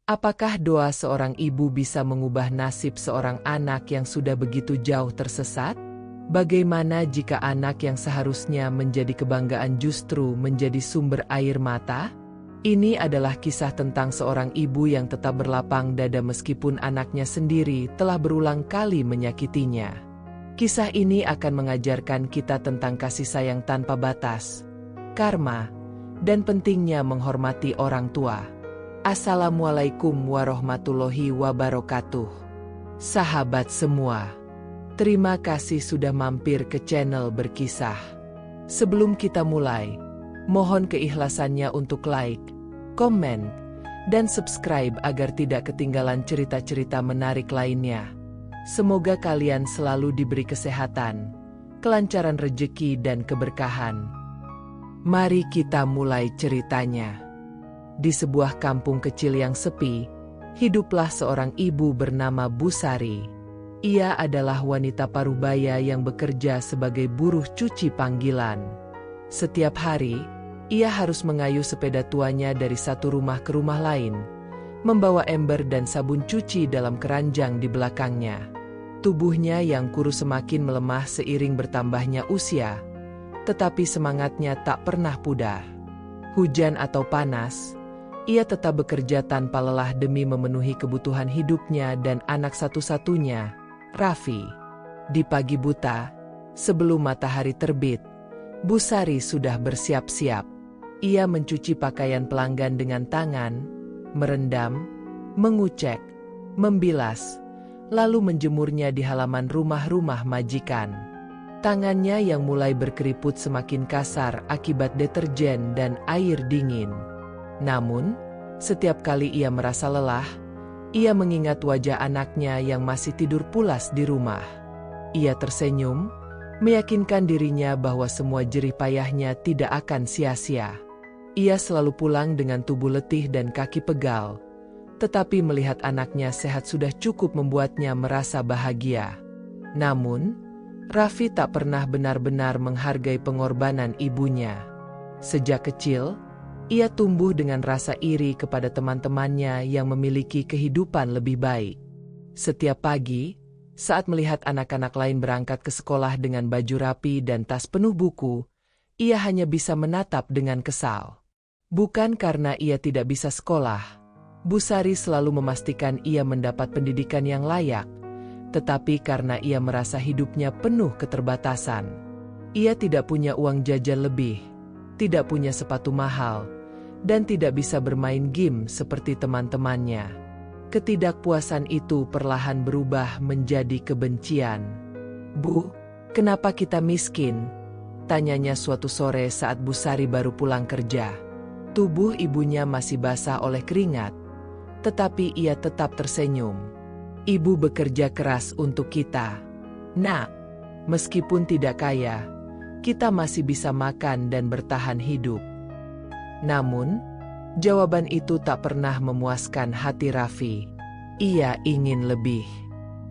Apakah doa seorang ibu bisa mengubah nasib seorang anak yang sudah begitu jauh tersesat? Bagaimana jika anak yang seharusnya menjadi kebanggaan justru menjadi sumber air mata? Ini adalah kisah tentang seorang ibu yang tetap berlapang dada meskipun anaknya sendiri telah berulang kali menyakitinya. Kisah ini akan mengajarkan kita tentang kasih sayang tanpa batas, karma, dan pentingnya menghormati orang tua. Assalamualaikum warahmatullahi wabarakatuh. Sahabat semua, terima kasih sudah mampir ke channel Berkisah. Sebelum kita mulai, mohon keikhlasannya untuk like, komen, dan subscribe agar tidak ketinggalan cerita-cerita menarik lainnya. Semoga kalian selalu diberi kesehatan, kelancaran rezeki, dan keberkahan. Mari kita mulai ceritanya. Di sebuah kampung kecil yang sepi, hiduplah seorang ibu bernama Bu Sari. Ia adalah wanita parubaya yang bekerja sebagai buruh cuci panggilan. Setiap hari, ia harus mengayuh sepeda tuanya dari satu rumah ke rumah lain, membawa ember dan sabun cuci dalam keranjang di belakangnya. Tubuhnya yang kurus semakin melemah seiring bertambahnya usia, tetapi semangatnya tak pernah pudar. Hujan atau panas, ia tetap bekerja tanpa lelah demi memenuhi kebutuhan hidupnya dan anak satu-satunya, Raffi. Di pagi buta, sebelum matahari terbit, Bu Sari sudah bersiap-siap. Ia mencuci pakaian pelanggan dengan tangan, merendam, mengucek, membilas, lalu menjemurnya di halaman rumah-rumah majikan. Tangannya yang mulai berkeriput semakin kasar akibat deterjen dan air dingin. Namun, setiap kali ia merasa lelah, ia mengingat wajah anaknya yang masih tidur pulas di rumah. Ia tersenyum, meyakinkan dirinya bahwa semua jerih payahnya tidak akan sia-sia. Ia selalu pulang dengan tubuh letih dan kaki pegal, tetapi melihat anaknya sehat sudah cukup membuatnya merasa bahagia. Namun, Raffi tak pernah benar-benar menghargai pengorbanan ibunya. Sejak kecil, ia tumbuh dengan rasa iri kepada teman-temannya yang memiliki kehidupan lebih baik. Setiap pagi, saat melihat anak-anak lain berangkat ke sekolah dengan baju rapi dan tas penuh buku, ia hanya bisa menatap dengan kesal. Bukan karena ia tidak bisa sekolah, Bu Sari selalu memastikan ia mendapat pendidikan yang layak, tetapi karena ia merasa hidupnya penuh keterbatasan. Ia tidak punya uang jajan lebih, tidak punya sepatu mahal, dan tidak bisa bermain game seperti teman-temannya. Ketidakpuasan itu perlahan berubah menjadi kebencian. "Bu, kenapa kita miskin?" tanyanya suatu sore saat Bu Sari baru pulang kerja. Tubuh ibunya masih basah oleh keringat, tetapi ia tetap tersenyum. "Ibu bekerja keras untuk kita, Nak. Meskipun tidak kaya, kita masih bisa makan dan bertahan hidup." Namun, jawaban itu tak pernah memuaskan hati Raffi. Ia ingin lebih.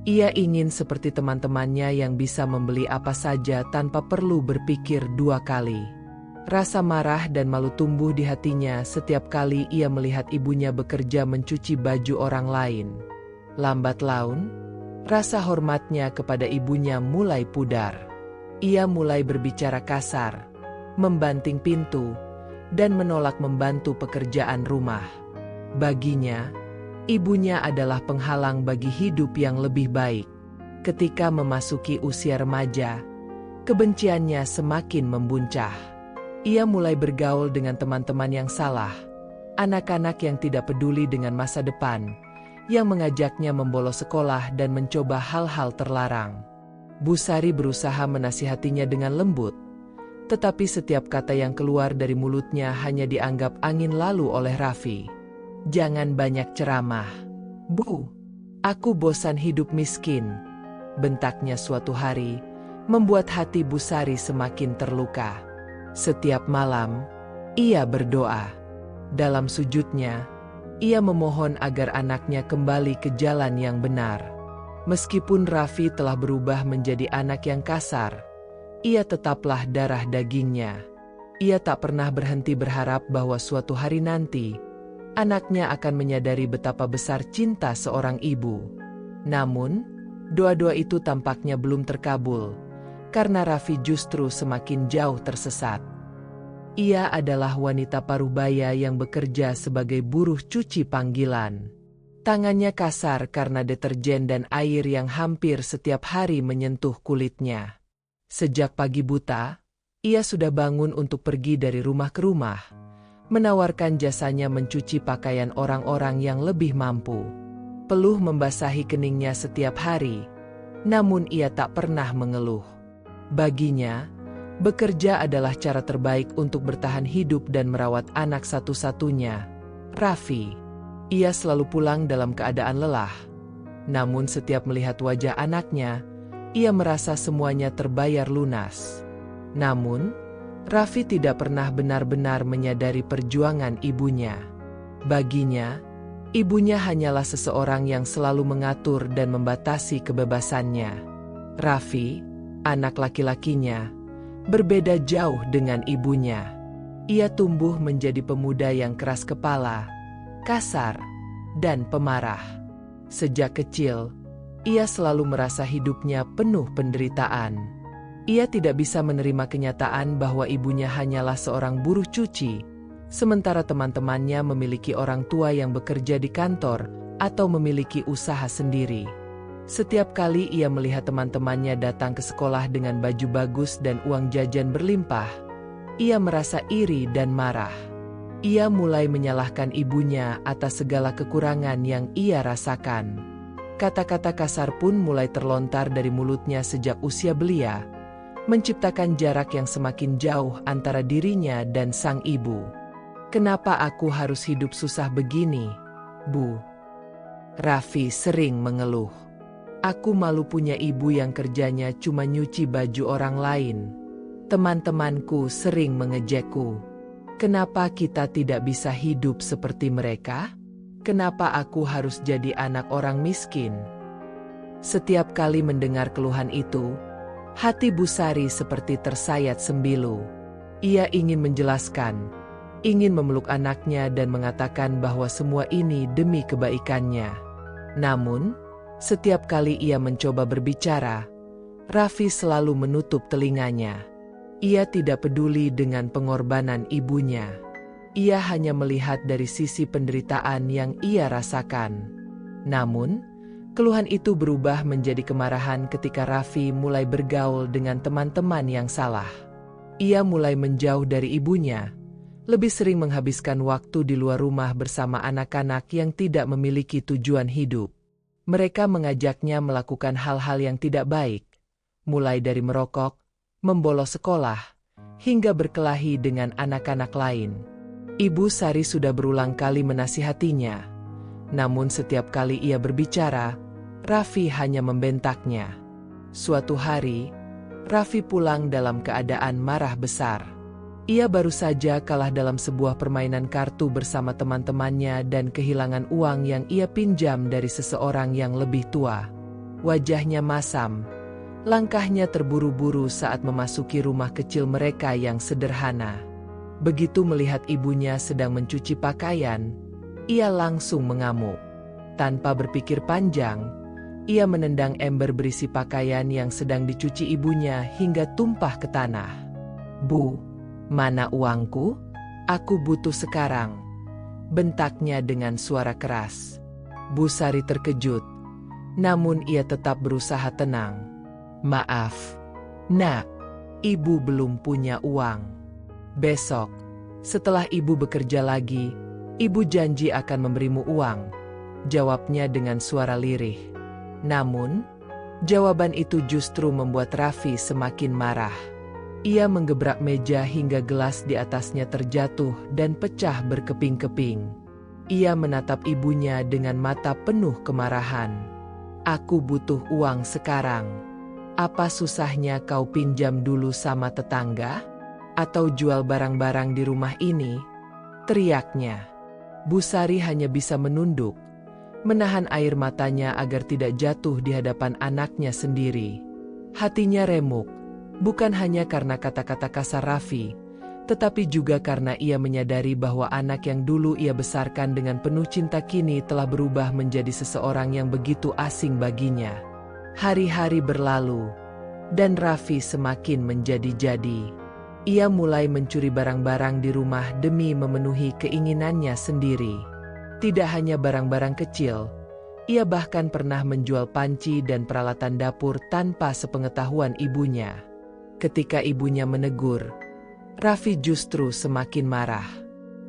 Ia ingin seperti teman-temannya yang bisa membeli apa saja tanpa perlu berpikir dua kali. Rasa marah dan malu tumbuh di hatinya setiap kali ia melihat ibunya bekerja mencuci baju orang lain. Lambat laun, rasa hormatnya kepada ibunya mulai pudar. Ia mulai berbicara kasar, membanting pintu, dan menolak membantu pekerjaan rumah. Baginya, ibunya adalah penghalang bagi hidup yang lebih baik. Ketika memasuki usia remaja, kebenciannya semakin membuncah. Ia mulai bergaul dengan teman-teman yang salah, anak-anak yang tidak peduli dengan masa depan, yang mengajaknya membolos sekolah dan mencoba hal-hal terlarang. Bu Sari berusaha menasihatinya dengan lembut, tetapi setiap kata yang keluar dari mulutnya hanya dianggap angin lalu oleh Raffi. "Jangan banyak ceramah, Bu. Aku bosan hidup miskin," bentaknya suatu hari, membuat hati Bu Sari semakin terluka. Setiap malam, ia berdoa. Dalam sujudnya, ia memohon agar anaknya kembali ke jalan yang benar. Meskipun Raffi telah berubah menjadi anak yang kasar, ia tetaplah darah dagingnya. Ia tak pernah berhenti berharap bahwa suatu hari nanti, anaknya akan menyadari betapa besar cinta seorang ibu. Namun, doa-doa itu tampaknya belum terkabul, karena Raffi justru semakin jauh tersesat. Ia adalah wanita parubaya yang bekerja sebagai buruh cuci panggilan. Tangannya kasar karena deterjen dan air yang hampir setiap hari menyentuh kulitnya. Sejak pagi buta, ia sudah bangun untuk pergi dari rumah ke rumah, menawarkan jasanya mencuci pakaian orang-orang yang lebih mampu. Peluh membasahi keningnya setiap hari, namun ia tak pernah mengeluh. Baginya, bekerja adalah cara terbaik untuk bertahan hidup dan merawat anak satu-satunya, Raffi. Ia selalu pulang dalam keadaan lelah. Namun setiap melihat wajah anaknya, ia merasa semuanya terbayar lunas. Namun, Raffi tidak pernah benar-benar menyadari perjuangan ibunya. Baginya, ibunya hanyalah seseorang yang selalu mengatur dan membatasi kebebasannya. Raffi, anak laki-lakinya, berbeda jauh dengan ibunya. Ia tumbuh menjadi pemuda yang keras kepala, kasar, dan pemarah. Sejak kecil, ia selalu merasa hidupnya penuh penderitaan. Ia tidak bisa menerima kenyataan bahwa ibunya hanyalah seorang buruh cuci, sementara teman-temannya memiliki orang tua yang bekerja di kantor atau memiliki usaha sendiri. Setiap kali ia melihat teman-temannya datang ke sekolah dengan baju bagus dan uang jajan berlimpah, ia merasa iri dan marah. Ia mulai menyalahkan ibunya atas segala kekurangan yang ia rasakan. Kata-kata kasar pun mulai terlontar dari mulutnya sejak usia belia, menciptakan jarak yang semakin jauh antara dirinya dan sang ibu. "Kenapa aku harus hidup susah begini, Bu?" Raffi sering mengeluh. "Aku malu punya ibu yang kerjanya cuma nyuci baju orang lain. Teman-temanku sering mengejekku. Kenapa kita tidak bisa hidup seperti mereka? Kenapa aku harus jadi anak orang miskin?" Setiap kali mendengar keluhan itu, hati Bu Sari seperti tersayat sembilu. Ia ingin menjelaskan, ingin memeluk anaknya dan mengatakan bahwa semua ini demi kebaikannya. Namun, setiap kali ia mencoba berbicara, Raffi selalu menutup telinganya. Ia tidak peduli dengan pengorbanan ibunya. Ia hanya melihat dari sisi penderitaan yang ia rasakan. Namun, keluhan itu berubah menjadi kemarahan ketika Raffi mulai bergaul dengan teman-teman yang salah. Ia mulai menjauh dari ibunya, lebih sering menghabiskan waktu di luar rumah bersama anak-anak yang tidak memiliki tujuan hidup. Mereka mengajaknya melakukan hal-hal yang tidak baik, mulai dari merokok, membolos sekolah, hingga berkelahi dengan anak-anak lain. Ibu Sari sudah berulang kali menasihatinya. Namun setiap kali ia berbicara, Raffi hanya membentaknya. Suatu hari, Raffi pulang dalam keadaan marah besar. Ia baru saja kalah dalam sebuah permainan kartu bersama teman-temannya dan kehilangan uang yang ia pinjam dari seseorang yang lebih tua. Wajahnya masam. Langkahnya terburu-buru saat memasuki rumah kecil mereka yang sederhana. Begitu melihat ibunya sedang mencuci pakaian, ia langsung mengamuk. Tanpa berpikir panjang, ia menendang ember berisi pakaian yang sedang dicuci ibunya hingga tumpah ke tanah. "Bu, mana uangku? Aku butuh sekarang," bentaknya dengan suara keras. Bu Sari terkejut, namun ia tetap berusaha tenang. "Maaf, Nak, Ibu belum punya uang. Besok, setelah Ibu bekerja lagi, Ibu janji akan memberimu uang," jawabnya dengan suara lirih. Namun, jawaban itu justru membuat Raffi semakin marah. Ia menggebrak meja hingga gelas di atasnya terjatuh dan pecah berkeping-keping. Ia menatap ibunya dengan mata penuh kemarahan. "Aku butuh uang sekarang. Apa susahnya kau pinjam dulu sama tetangga? Atau jual barang-barang di rumah ini?" teriaknya. Bu Sari hanya bisa menunduk, menahan air matanya agar tidak jatuh di hadapan anaknya sendiri. Hatinya remuk, bukan hanya karena kata-kata kasar Raffi, tetapi juga karena ia menyadari bahwa anak yang dulu ia besarkan dengan penuh cinta kini telah berubah menjadi seseorang yang begitu asing baginya. Hari-hari berlalu, dan Raffi semakin menjadi-jadi. Ia mulai mencuri barang-barang di rumah demi memenuhi keinginannya sendiri. Tidak hanya barang-barang kecil, ia bahkan pernah menjual panci dan peralatan dapur tanpa sepengetahuan ibunya. Ketika ibunya menegur, Raffi justru semakin marah.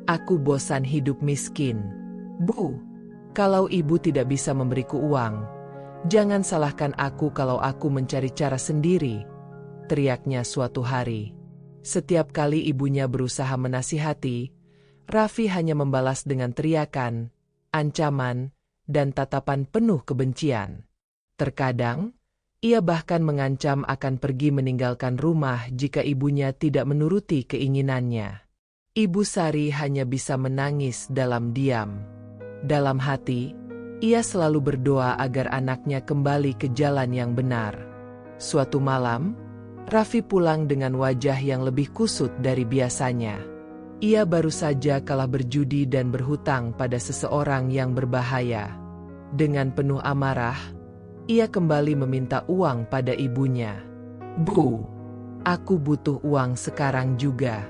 "Aku bosan hidup miskin, Bu. Kalau ibu tidak bisa memberiku uang, jangan salahkan aku kalau aku mencari cara sendiri," teriaknya suatu hari. Setiap kali ibunya berusaha menasihati, Raffi hanya membalas dengan teriakan, ancaman, dan tatapan penuh kebencian. Terkadang, ia bahkan mengancam akan pergi meninggalkan rumah jika ibunya tidak menuruti keinginannya. Ibu Sari hanya bisa menangis dalam diam. Dalam hati, ia selalu berdoa agar anaknya kembali ke jalan yang benar. Suatu malam, Raffi pulang dengan wajah yang lebih kusut dari biasanya. Ia baru saja kalah berjudi dan berhutang pada seseorang yang berbahaya. Dengan penuh amarah, ia kembali meminta uang pada ibunya. "Bu, aku butuh uang sekarang juga.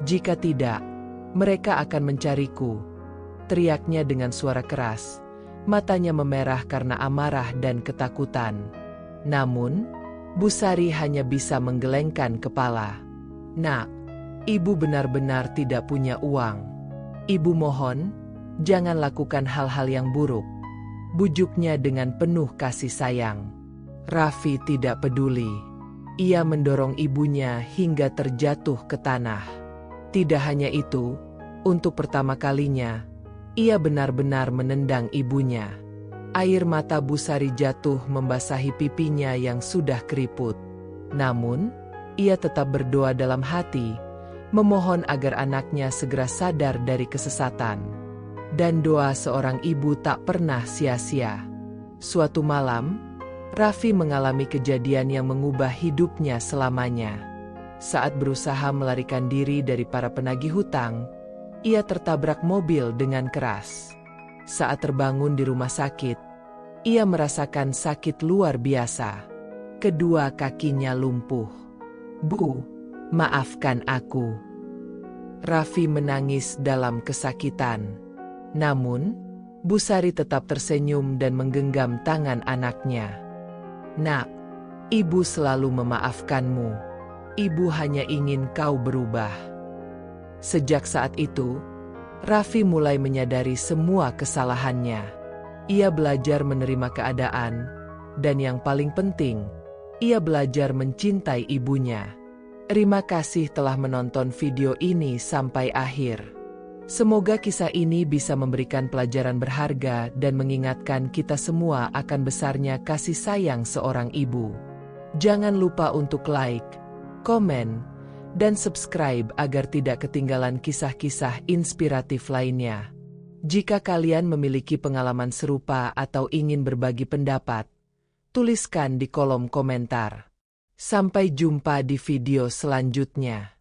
Jika tidak, mereka akan mencariku," teriaknya dengan suara keras. Matanya memerah karena amarah dan ketakutan. Namun, Bu Sari hanya bisa menggelengkan kepala. "Nak, ibu benar-benar tidak punya uang. Ibu mohon, jangan lakukan hal-hal yang buruk," bujuknya dengan penuh kasih sayang. Raffi tidak peduli. Ia mendorong ibunya hingga terjatuh ke tanah. Tidak hanya itu, untuk pertama kalinya, ia benar-benar menendang ibunya. Air mata Bu Sari jatuh membasahi pipinya yang sudah keriput. Namun, ia tetap berdoa dalam hati, memohon agar anaknya segera sadar dari kesesatan. Dan doa seorang ibu tak pernah sia-sia. Suatu malam, Raffi mengalami kejadian yang mengubah hidupnya selamanya. Saat berusaha melarikan diri dari para penagih hutang, ia tertabrak mobil dengan keras. Saat terbangun di rumah sakit, ia merasakan sakit luar biasa. Kedua kakinya lumpuh. "Bu, maafkan aku." Raffi menangis dalam kesakitan. Namun, Bu Sari tetap tersenyum dan menggenggam tangan anaknya. "Nak, ibu selalu memaafkanmu. Ibu hanya ingin kau berubah." Sejak saat itu, Raffi mulai menyadari semua kesalahannya. Ia belajar menerima keadaan, dan yang paling penting, ia belajar mencintai ibunya. Terima kasih telah menonton video ini sampai akhir. Semoga kisah ini bisa memberikan pelajaran berharga dan mengingatkan kita semua akan besarnya kasih sayang seorang ibu. Jangan lupa untuk like, komen, dan subscribe agar tidak ketinggalan kisah-kisah inspiratif lainnya. Jika kalian memiliki pengalaman serupa atau ingin berbagi pendapat, tuliskan di kolom komentar. Sampai jumpa di video selanjutnya.